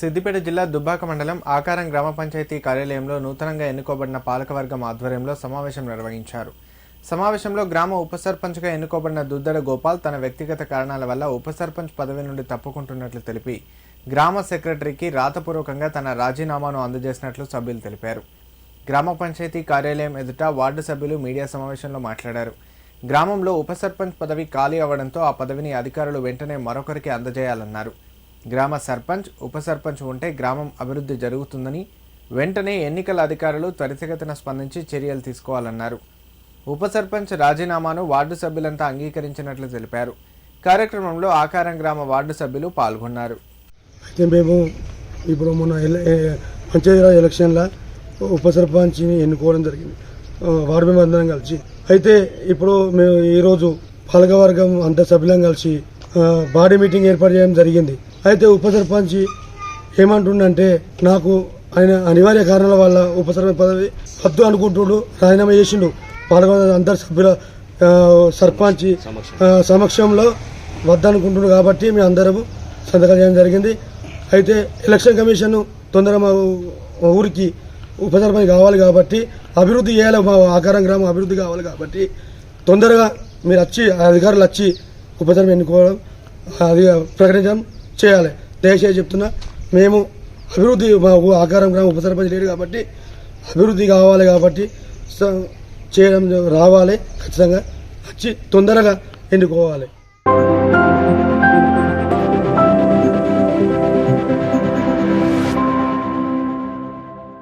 సిద్దిపేట జిల్లా దుబ్బాక మండలం ఆకారం గ్రామ పంచాయతీ కార్యాలయంలో నూతనంగా ఎన్నుకోబడిన పాలకవర్గం ఆధ్వర్యంలో సమావేశం నిర్వహించారు. సమావేశంలో గ్రామ ఉప సర్పంచ్గా ఎన్నుకోబడిన దుద్దడ గోపాల్ తన వ్యక్తిగత కారణాల వల్ల ఉప సర్పంచ్ పదవి నుండి తప్పుకుంటున్నట్లు తెలిపి గ్రామ సెక్రటరీకి రాతపూర్వకంగా తన రాజీనామాను అందజేసినట్లు సభ్యులు తెలిపారు. గ్రామ పంచాయతీ కార్యాలయం ఎదుట వార్డు సభ్యులు మీడియా సమావేశంలో మాట్లాడారు. గ్రామంలో ఉప సర్పంచ్ పదవి ఖాళీ అవ్వడంతో ఆ పదవిని అధికారులు వెంటనే మరొకరికి అందజేయాలన్నారు. గ్రామ సర్పంచ్ ఉప సర్పంచ్ ఉంటే గ్రామం అభివృద్ధి జరుగుతుందని వెంటనే ఎన్నికల అధికారులు త్వరితగతిన స్పందించి చర్యలు తీసుకోవాలన్నారు. ఉప సర్పంచ్ రాజీనామాను వార్డు సభ్యులంతా అంగీకరించినట్లు తెలిపారు. కార్యక్రమంలో ఆకారం గ్రామ వార్డు సభ్యులు పాల్గొన్నారు. అయితే మేము ఇప్పుడు మొన్న పంచాయతీరాజ్ ఎలక్షన్లో ఉప సర్పంచ్ని ఎన్నుకోవడం జరిగింది వార్డు మెంబర్ అందరం కలిసి. అయితే ఇప్పుడు మేము ఈరోజు పాలకవర్గం అంత సభ్యులం కలిసి బాడీ మీటింగ్ ఏర్పాటు చేయడం జరిగింది. అయితే ఉప సర్పంచ్ ఏమంటుండంటే నాకు ఆయన అనివార్య కారణాల వల్ల ఉప సర్పంచ్ పదవి వద్దు అనుకుంటున్నాడు, రాజీనామా చేసిండు. పాలకవర్గ అందరు సభ్యుల సర్పంచ్ సమక్షంలో వద్దనుకుంటున్నాడు కాబట్టి మేము అందరము సంతకాలు చేయడం జరిగింది. అయితే ఎలక్షన్ కమిషన్ తొందరగా మా ఊరికి ఉప సర్పంచ్ కావాలి కాబట్టి అభివృద్ధి చేయాలి, మా ఆకారం గ్రామం అభివృద్ధి కావాలి కాబట్టి తొందరగా మీరు వచ్చి అధికారులు వచ్చి ఉప సర్పంచ్ ఎన్నుకోవడం అది ప్రకటించడం చేయాలి. దయచేసి చెప్తున్నా, మేము అభివృద్ధి మా ఆకారం గ్రామం ఉప సర్పంచ్ లేడు కాబట్టి అభివృద్ధి కావాలి కాబట్టి చేయడం రావాలి, ఖచ్చితంగా వచ్చి తొందరగా ఎన్నుకోవాలి.